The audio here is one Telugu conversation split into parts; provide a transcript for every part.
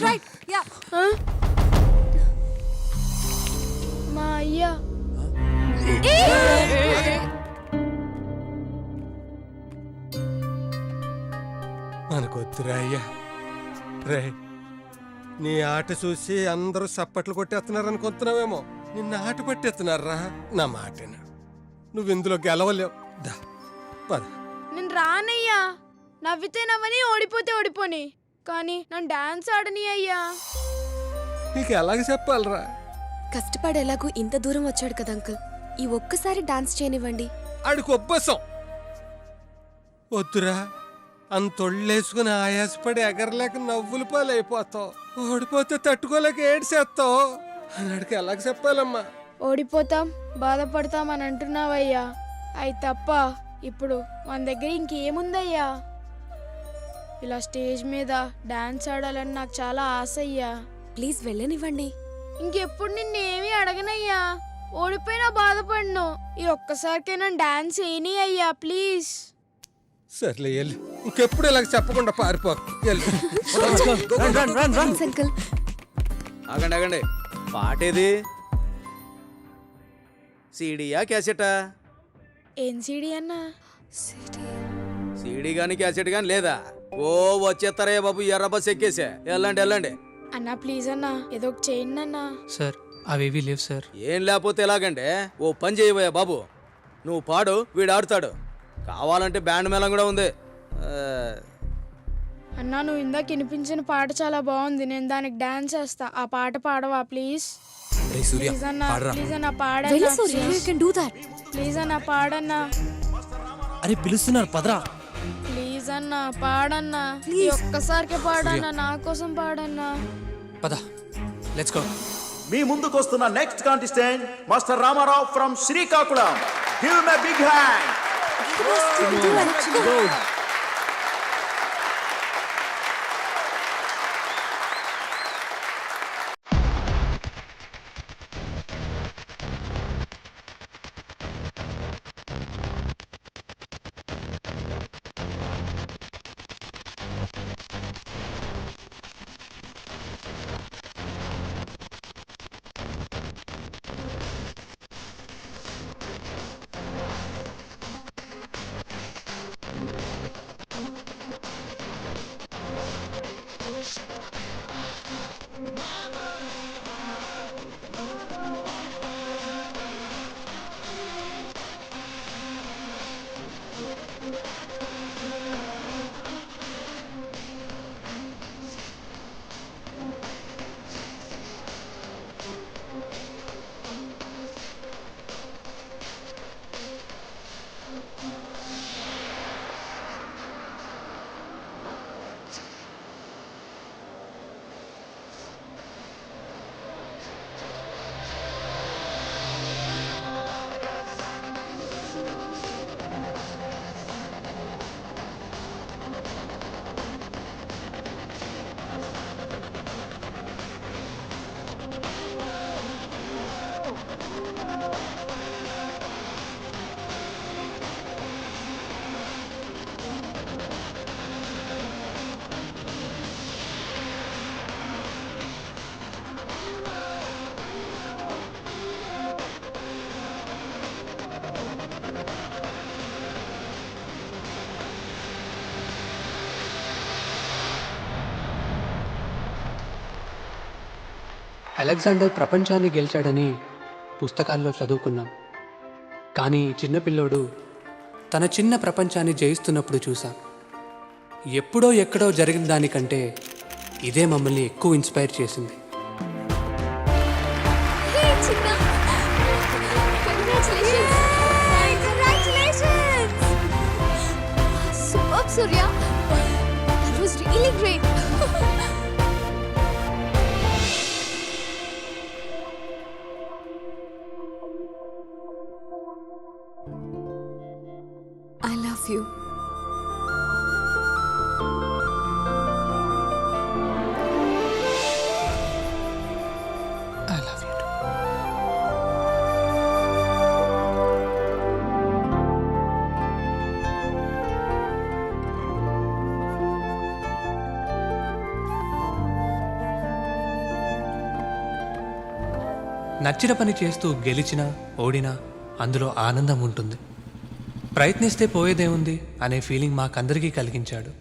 Right yeah. మా అయ్యా మనకొద్దురా అయ్యా. రే, నీ ఆట చూసి అందరూ చప్పట్లు కొట్టేస్తున్నారు అనుకుంటున్నావేమో. నిన్న ఆట పట్టేస్తున్నారా? నా మాటను నువ్వు ఇందులో గెలవలేవు. దా పద. నేను రానయ్యా. నవ్వితే నవ్వని ఓడిపోతే ఓడిపోని, కానీ నన్ను డాన్స్ ఆడని అయ్యా. నీకు ఎలాగ చెప్పాలరా? కష్టపడేలాగూ ఇంత దూరం వచ్చాడు కదా అంకుల్, ఈ ఒక్కసారి డాన్స్ చేయనివ్వండి. ఆడికి ఒబ్బసం. వద్దురా, అంతొళ్ళేసుకుని ఆయాసపడి ఎగరలేక నవ్వులు పాలైపోతావు. ఓడిపోతే తట్టుకోలేక ఏడ్చేస్తావు. అడికి ఎలాగ చెప్పాలమ్మా? ఓడిపోతాం, బాధపడతాం అని అంటున్నావయ్యా. అయి తప్ప ఇప్పుడు మన దగ్గర ఇంకేముందయ్యా? ఇలా స్టేజ్ మీద డాన్స్ ఆడాలని నాకు చాలా ఆశ అయ్యా. ప్లీజ్ వెళ్ళనివ్వండి. ఇంకెప్పుడు నిన్నేమీ అడగనయ్యా. ఓడిపోయినా బాధపడను. ఈ ఒక్కసారికైనా డాన్స్ వేయని అయ్యా ప్లీజ్. సర్లే వెళ్ళు. ఇంకెప్పుడు ఇలాగ చెప్పకుండా పారిపోకు. Thanks uncle. ఆగండి ఆగండి, పాటేది? సీడీయా క్యాసెటా? ఏం సీడీ అన్నా? సీడీ గాని క్యాసెట్ గాని లేదా? ఓ వచ్చేస్తారే బాబు, ఎర్ర బస్ ఎక్కేసా. వెళ్ళండి వెళ్ళండి. అన్నా ప్లీజ్ అన్నా, ఏదో ఒక చేయండి అన్నా. సార్ అవేవి లేవు సార్. ఏం లేకపోతే ఎలాగండి? ఓ పని చేయబోయా బాబు, నువ్వు పాడు, వీడు ఆడుతాడు. కావాలంటే బ్యాండ్ మేళం కూడా ఉంది. అన్నా నువ్వు ఇందాక వినిపించిన పాట చాలా బాగుంది, నేను దానికి డాన్స్ చేస్తా. ఆ పాట పాడవా ప్లీజ్? ప్లీజ్ అన్నా, ప్లీజ్ అన్నా వెళ్ళు పాడన్నా. Surya, you can do that. Please అన్నా పాడన్నా. అరే పిలుస్తున్నారు పదరా. ప్లీజ్ అన్నా పాడన్నా. ఈ ఒక్కసారికి పాడన్నా, నా కోసం పాడన్నా. పద లెట్స్ గో. మీ ముందుకు వస్తున్న next contestant master Ramarao from Srikakulam. Give him a big hand. Alexander ప్రపంచాన్ని గెలిచాడని పుస్తకాల్లో చదువుకున్నాం, కానీ చిన్నపిల్లోడు తన చిన్న ప్రపంచాన్ని జయిస్తున్నప్పుడు చూసాం. ఎప్పుడో ఎక్కడో జరిగిన దానికంటే ఇదే మమ్మల్ని ఎక్కువ ఇన్స్పైర్ చేసింది. హే చిన్న, congratulations. Congratulations. Super Surya, that was really great. I love you. I love you too. నచ్చిన పని చేస్తూ గెలిచినా ఓడినా అందులో ఆనందం ఉంటుంది. ప్రయత్నిస్తే పోయేదేముంది అనే ఫీలింగ్ మాకందరికీ కలిగించాడు.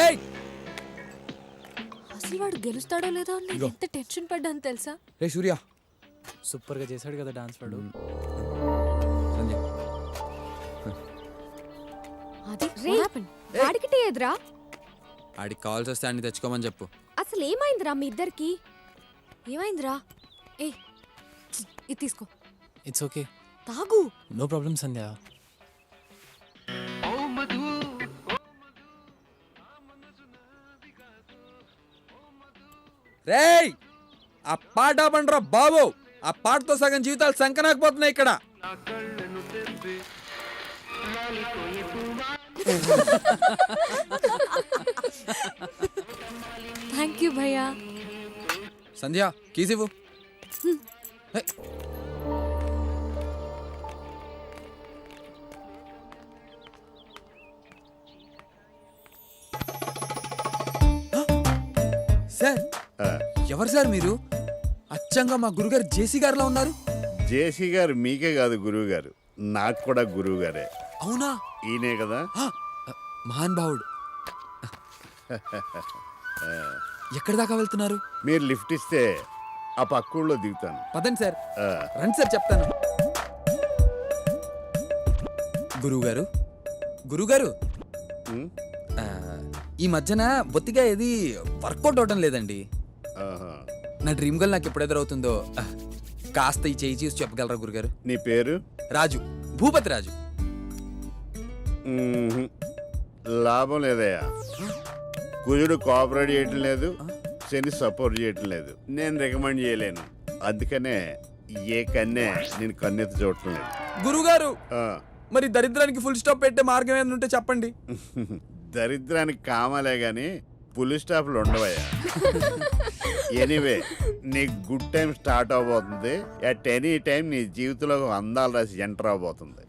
ఏయ్ అసలు వాడు గెలుస్తాడో లేదో అని నేను ఎంత టెన్షన్ పడ్డాను తెలుసా? రే సూర్య, సూపర్గా చేశాడు కదా డాన్స్ వాడు. సంధ్య, అది వాడికి టీ ఎదురా? ఆడికి కావాల్సి వస్తే అన్ని తెచ్చుకోమని చెప్పు. అసలు ఏమైందిరా మీ ఇద్దరికి? ఏమైందిరా? ఏ ఇది తీసుకో, ఇట్స్ ఓకే, తాగు. నో ప్రాబ్లం సంధ్య. రేయ్ ఆ పాట పండ్రా బాబు, ఆ పాటతో సగం జీవితాలు సంకనాకపోతున్నాయి ఇక్కడ. థ్యాంక్ యూ భయ్యా. సంధ్య కీసివ్వు. సార్, ఎవరు సార్ మీరు? అచ్చంగా మా గురుగారు జేసీ గారిలో ఉన్నారు. జేసీ గారు మీకే కాదు గురువు గారు, నాకు కూడా గురువు గారే. అవునా? ఈయనే కదా. మహాన్ భావుడు. ఎక్కడి దాకా వెళ్తున్నారు? మీరు లిఫ్ట్ ఇస్తే ఆ పక్కూళ్ళో దిగుతాను. పదండి సార్. ఆ, రండి సార్ చెప్తాను. గురువుగారు, గురువుగారు, ఉమ్, ఈ మధ్యన బొత్తిగా ఏది వర్కౌట్ అవటం లేదండి. ఆహా. నా డ్రీమ్ గర్ల్ నాకు ఎప్పుడు ఎదురవుతుందో కాస్త ఈ చేయి చూసి చెప్పగలరా గురుగారు? నీ పేరు? రాజు, భూపతి రాజు. ఉమ్హు. లాభం లేదయ్యా. కుజుడు కోఆపరేట్ చేయటం లేదు, శని సపోర్ట్ చేయటం లేదు. నేను రికమెండ్ చేయలేను. అందుకనే ఏ కన్నే నేను కన్నెత్తి చూడటం లేదు. గురువుగారు, ఆ. మరి దరిద్రానికి ఫుల్ స్టాప్ పెట్టే మార్గం ఏమైనా ఉంటే చెప్పండి. దరిద్రానికి కామాలే గాని పులి స్టాప్లు ఉండవయ్యా. ఎనీవే, నీ గుడ్ టైం స్టార్ట్ అవబోతుంది. అట్ ఎనీ టైం నీ జీవితంలో ఒక అందాలు రాసి ఎంటర్ అవబోతుంది.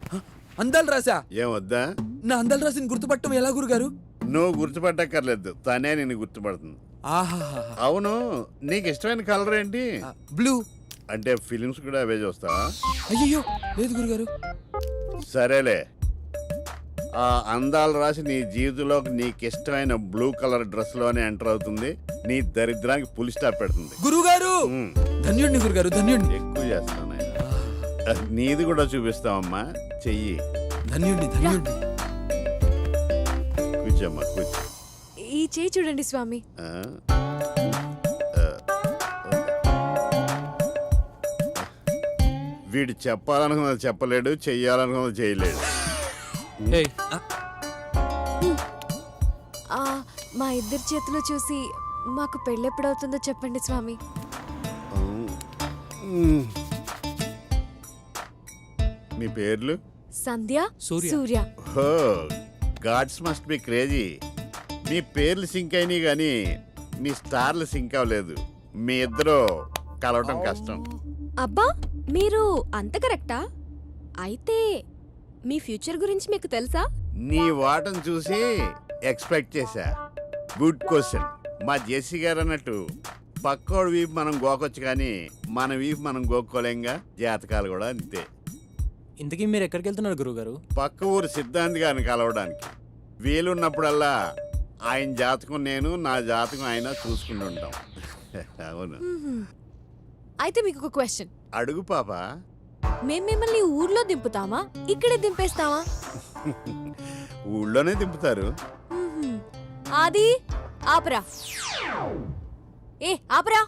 అందాలు రాసా? ఏం వద్దా? నా అందాలు రాసిని గుర్తుపట్టడం ఎలా గురుగారు? నువ్వు గుర్తుపట్టక్కర్లేదు, తనే నిన్ను గుర్తుపడుతుంది. ఆహా, అవును, నీకు ఇష్టమైన కలర్ ఏంటి? బ్లూ. అంటే ఫిలిమ్స్ కూడా అవే చూస్తావా? అయ్యో లేదు గురుగారు. సరేలే, ఆ అందాలు రాసి నీ జీవితంలోకి నీకు ఇష్టమైన బ్లూ కలర్ డ్రెస్ లోనే ఎంటర్ అవుతుంది. నీ దరిద్రానికి పులి స్టాప్ పెడుతుంది. గురుగారు, ఉమ్, ధన్యుడిని గురుగారు, ధన్యుడిని. ఎక్కువ చేస్తాను ఆయన. నీది కూడా చూపిస్తావమ్మా, చెయ్యి. ధన్యుడిని, ధన్యుడిని. కూర్చోమ్మా, కూర్చో. ఈ చేయి చూడండి స్వామి. ఆ? వీడు చెప్పాలనుకున్నది చెప్పలేడు, చెయ్యాలనుకున్నది చేయలేడు. ఏయ్, మా ఇద్దరి చేతిలో చూసి మాకు పెళ్ళెప్పుడవుతుందో చెప్పండి స్వామి. మీ పేర్లు? సంధ్య, సూర్య. సూర్య. హో, గాడ్స్ మస్ట్ బి క్రేజీ. మీ పేర్లు సింక్ అయినాయి కానీ మీ స్టార్లు సింక్ అవ్వలేదు. మీ ఇద్దరు కలవటం కష్టం. అబ్బా, మీరు అంత కరెక్టా? అయితే మీ ఫ్యూచర్ గురించి మీకు తెలుసా? నీ వాటం చూసి ఎక్స్పెక్ట్ చేశా. Good question. మా జెస్సీ గారు అన్నట్టు పక్కోడు వీపు మనం గోకొచ్చు కానీ మన వీపు మనం గోక్కోలేంగా. జాతకాలు కూడా అంతే. ఇంతకీ మీరు ఎక్కడికి వెళ్తున్నారు గురుగారు? పక్క ఊరు సిద్ధాంతి గారిని కలవడానికి. వీలున్నప్పుడల్లా ఆయన జాతకం నేను, నా జాతకం ఆయన చూసుకుంటుంటాం. అవును. అయితే మీకు ఒక క్వశ్చన్. అడుగు పాప. మేము మిమ్మల్ని ఊర్లో దింపుతామా, ఇక్కడే దింపేస్తామా? ఊళ్ళోనే దింపుతారు. మ్మ్హ్మ్. ఆది ఆపరా, ఏ ఆపరా,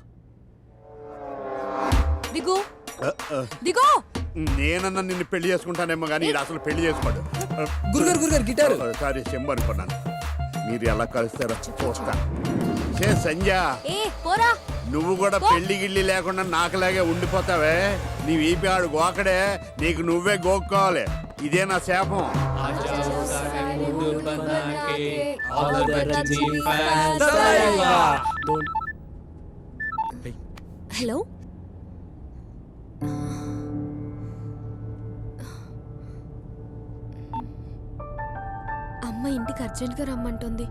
దిగు దిగో. నేనన్నా నిన్ను పెళ్లి చేసుకుంటానేమో కానీ ఈడు అసలు పెళ్లి చేసుకోడు. గురుగారు గిటారు. సారీ, చెంబు అనుకున్నాను. మీరు ఎలా కలుస్తారో చూస్తా. చే సంజ, ఏ పోరా. నువ్వు కూడా పెళ్లి గిళ్ళి లేకుండా నాకులాగే ఉండిపోతావే. నీ వీపి ఆడు గోకడే, నీకు నువ్వే గోక్కోవాలి. ఇదే నా శాపం. హలో, అమ్మ ఇంటికి అర్జెంట్గా రమ్మంటుంది.